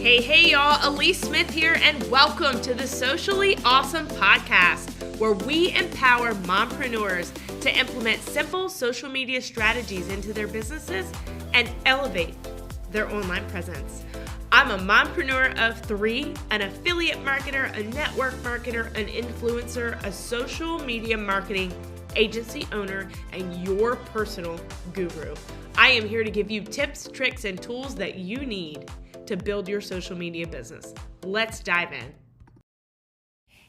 Hey, y'all, Alyece Smith here, and welcome to the Socially Ausome podcast, where we empower mompreneurs to implement simple social media strategies into their businesses and elevate their online presence. I'm a mompreneur of three, an affiliate marketer, a network marketer, an influencer, a social media marketing agency owner, and your personal guru. I am here to give you tips, tricks, and tools that you need to build your social media business. Let's dive in.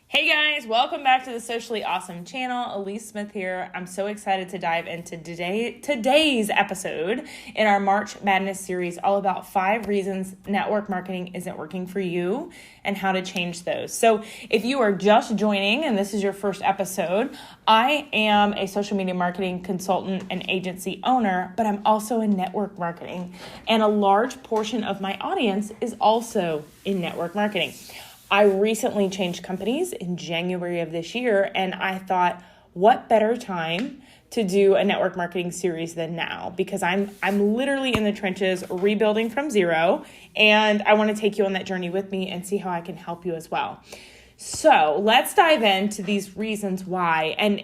Hey guys, welcome back to the Socially Ausome channel. Alyece Smith here. I'm so excited to dive into today's episode in our March Madness series, all about 5 reasons network marketing isn't working for you and how to change those. So if you are just joining and this is your first episode, I am a social media marketing consultant and agency owner, but I'm also in network marketing. And a large portion of my audience is also in network marketing. I recently changed companies in January of this year, and I thought, what better time to do a network marketing series than now? Because I'm literally in the trenches rebuilding from zero, and I want to take you on that journey with me and see how I can help you as well. So let's dive into these reasons why. And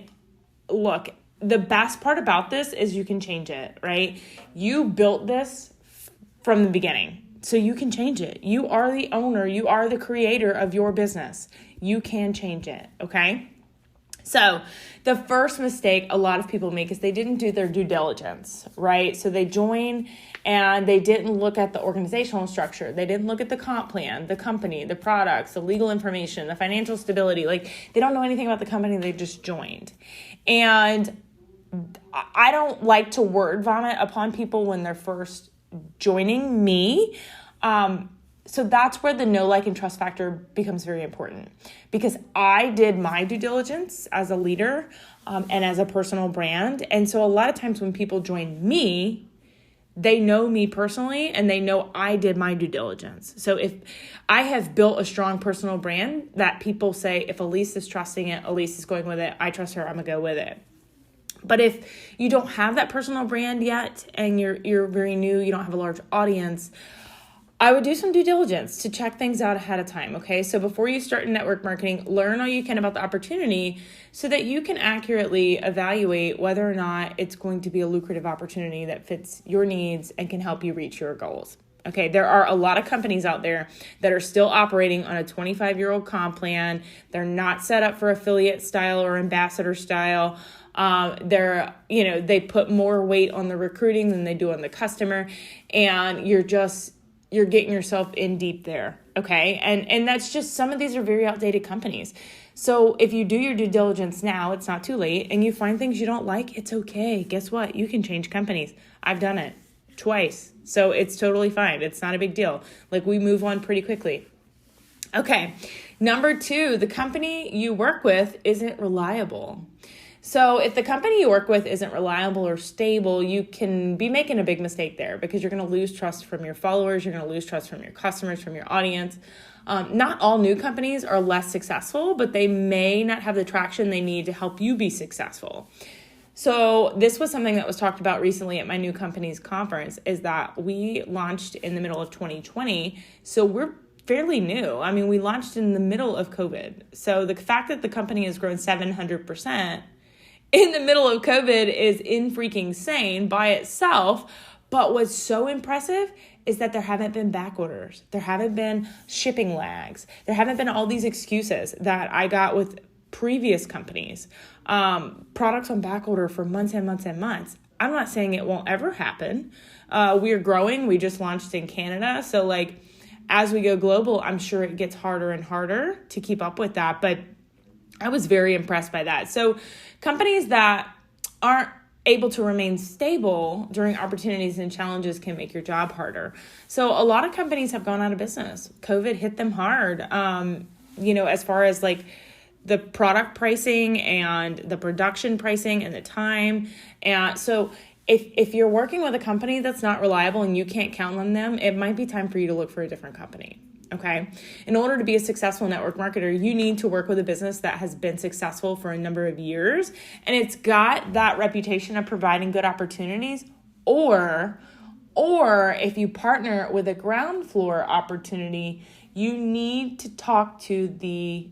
look, the best part about this is you can change it, right? You built this from the beginning. So you can change it. You are the owner. You are the creator of your business. You can change it, okay? So the first mistake a lot of people make is they didn't do their due diligence, right? So they join and they didn't look at the organizational structure. They didn't look at the comp plan, the company, the products, the legal information, the financial stability. Like, they don't know anything about the company. They just joined. And I don't like to word vomit upon people when they're first joining me. So that's where the know, like, and trust factor becomes very important, because I did my due diligence as a leader and as a personal brand. And so a lot of times when people join me, they know me personally and they know I did my due diligence. So if I have built a strong personal brand that people say, if Alyece is trusting it, Alyece is going with it, I trust her, I'm gonna go with it. But if you don't have that personal brand yet and you're very new, you don't have a large audience, I would do some due diligence to check things out ahead of time, okay? So before you start in network marketing, learn all you can about the opportunity so that you can accurately evaluate whether or not it's going to be a lucrative opportunity that fits your needs and can help you reach your goals. Okay, there are a lot of companies out there that are still operating on a 25-year-old comp plan. They're not set up for affiliate style or ambassador style. They put more weight on the recruiting than they do on the customer, and you're getting yourself in deep there. Okay. And that's just, some of these are very outdated companies. So if you do your due diligence now, it's not too late, and you find things you don't like, it's okay. Guess what? You can change companies. I've done it twice. So it's totally fine. It's not a big deal. Like, we move on pretty quickly. Okay. Number 2, the company you work with isn't reliable. So if the company you work with isn't reliable or stable, you can be making a big mistake there, because you're going to lose trust from your followers. You're going to lose trust from your customers, from your audience. Not all new companies are less successful, but they may not have the traction they need to help you be successful. So this was something that was talked about recently at my new company's conference, is that we launched in the middle of 2020. So we're fairly new. I mean, we launched in the middle of COVID. So the fact that the company has grown 700% in the middle of COVID is freaking sane by itself. But what's so impressive is that there haven't been back orders. There haven't been shipping lags. There haven't been all these excuses that I got with previous companies. Products on back order for months and months and months. I'm not saying it won't ever happen. We are growing. We just launched in Canada. So as we go global, I'm sure it gets harder and harder to keep up with that. But I was very impressed by that. So companies that aren't able to remain stable during opportunities and challenges can make your job harder. So a lot of companies have gone out of business. COVID hit them hard, as far as the product pricing and the production pricing and the time. And so if you're working with a company that's not reliable and you can't count on them, it might be time for you to look for a different company. Okay. In order to be a successful network marketer, you need to work with a business that has been successful for a number of years, and it's got that reputation of providing good opportunities, or Or if you partner with a ground floor opportunity, you need to talk to the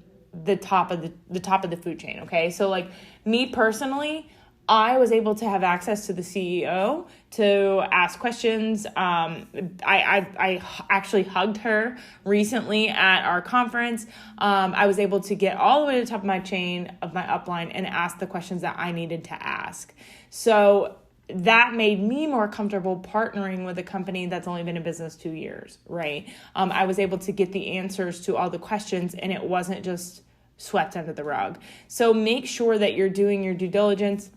top of the food chain. Okay. So like me personally, I was able to have access to the CEO to ask questions. I actually hugged her recently at our conference. I was able to get all the way to the top of my chain of my upline and ask the questions that I needed to ask. So that made me more comfortable partnering with a company that's only been in business 2 years, right? I was able to get the answers to all the questions, and it wasn't just swept under the rug. So make sure that you're doing your due diligence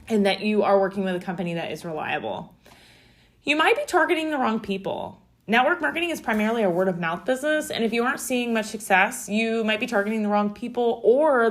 and that you are working with a company that is reliable. You might be targeting the wrong people. Network marketing is primarily a word of mouth business, and if you aren't seeing much success, you might be targeting the wrong people, or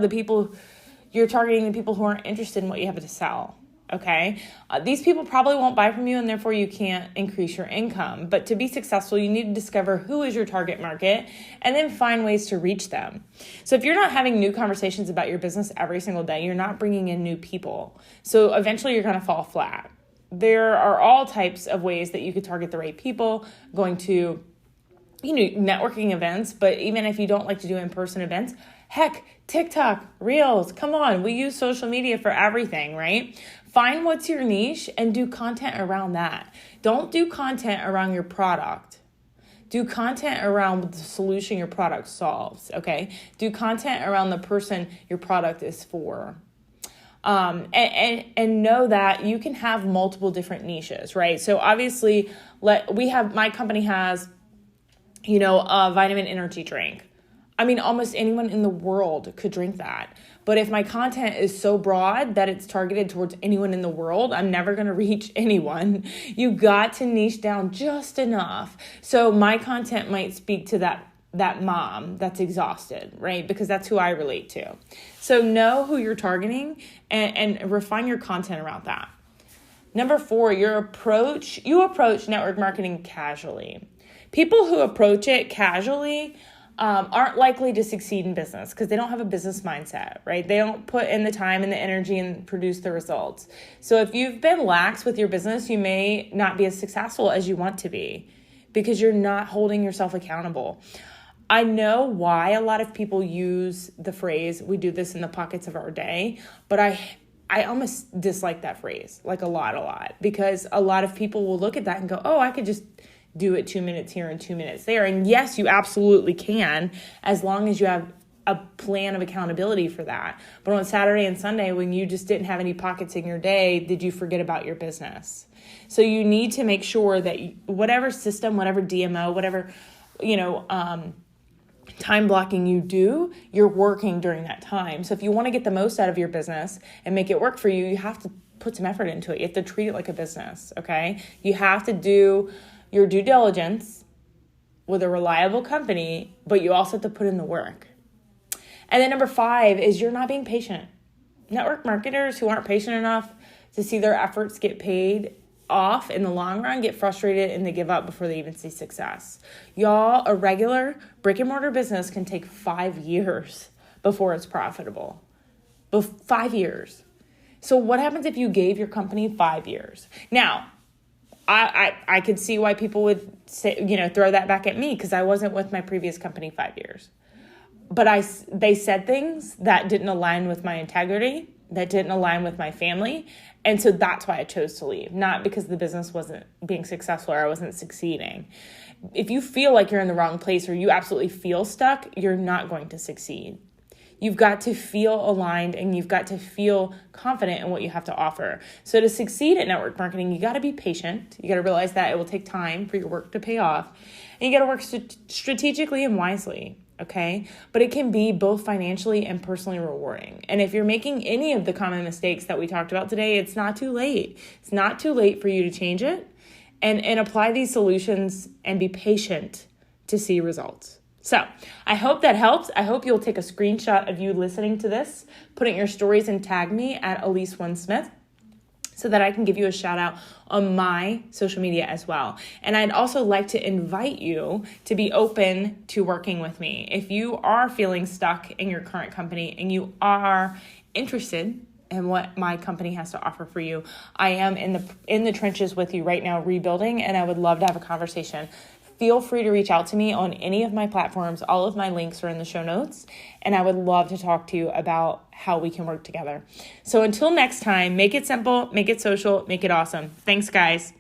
you're targeting the people who aren't interested in what you have to sell. Okay. These people probably won't buy from you, and therefore you can't increase your income. But to be successful, you need to discover who is your target market and then find ways to reach them. So if you're not having new conversations about your business every single day, you're not bringing in new people. So eventually you're going to fall flat. There are all types of ways that you could target the right people, going to, networking events. But even if you don't like to do in-person events, heck, TikTok, Reels, come on. We use social media for everything, right? Find what's your niche and do content around that. Don't do content around your product. Do content around the solution your product solves, okay? Do content around the person your product is for. And know that you can have multiple different niches, right? So obviously, my company has, a vitamin energy drink. I mean, almost anyone in the world could drink that. But if my content is so broad that it's targeted towards anyone in the world, I'm never going to reach anyone. You got to niche down just enough. So my content might speak to that mom that's exhausted, right? Because that's who I relate to. So know who you're targeting and refine your content around that. Number 4, you approach network marketing casually. People who approach it casually aren't likely to succeed in business because they don't have a business mindset, right? They don't put in the time and the energy and produce the results. So if you've been lax with your business, you may not be as successful as you want to be because you're not holding yourself accountable. I know why a lot of people use the phrase, we do this in the pockets of our day, but I almost dislike that phrase, like a lot, because a lot of people will look at that and go, oh, I could just do it 2 minutes here and 2 minutes there. And yes, you absolutely can, as long as you have a plan of accountability for that. But on Saturday and Sunday, when you just didn't have any pockets in your day, did you forget about your business? So you need to make sure that whatever system, whatever DMO, whatever, time blocking you do, you're working during that time. So if you want to get the most out of your business and make it work for you, you have to put some effort into it. You have to treat it like a business, okay? You have to do your due diligence with a reliable company, but you also have to put in the work. And then number 5 is you're not being patient. Network marketers who aren't patient enough to see their efforts get paid off in the long run get frustrated and they give up before they even see success. Y'all, a regular brick and mortar business can take 5 years before it's profitable. 5 years. So what happens if you gave your company 5 years? Now, I could see why people would say, throw that back at me because I wasn't with my previous company 5 years. But they said things that didn't align with my integrity, that didn't align with my family. And so that's why I chose to leave, not because the business wasn't being successful or I wasn't succeeding. If you feel like you're in the wrong place or you absolutely feel stuck, you're not going to succeed. You've got to feel aligned and you've got to feel confident in what you have to offer. So to succeed at network marketing, you got to be patient. You got to realize that it will take time for your work to pay off. And you got to work strategically and wisely, okay? But it can be both financially and personally rewarding. And if you're making any of the common mistakes that we talked about today, it's not too late. It's not too late for you to change it and apply these solutions and be patient to see results. So I hope that helps. I hope you'll take a screenshot of you listening to this, put it in your stories and tag me at Alyece Smith so that I can give you a shout out on my social media as well. And I'd also like to invite you to be open to working with me. If you are feeling stuck in your current company and you are interested and what my company has to offer for you. I am in the trenches with you right now, rebuilding, and I would love to have a conversation. Feel free to reach out to me on any of my platforms. All of my links are in the show notes, and I would love to talk to you about how we can work together. So until next time, make it simple, make it social, make it awesome. Thanks, guys.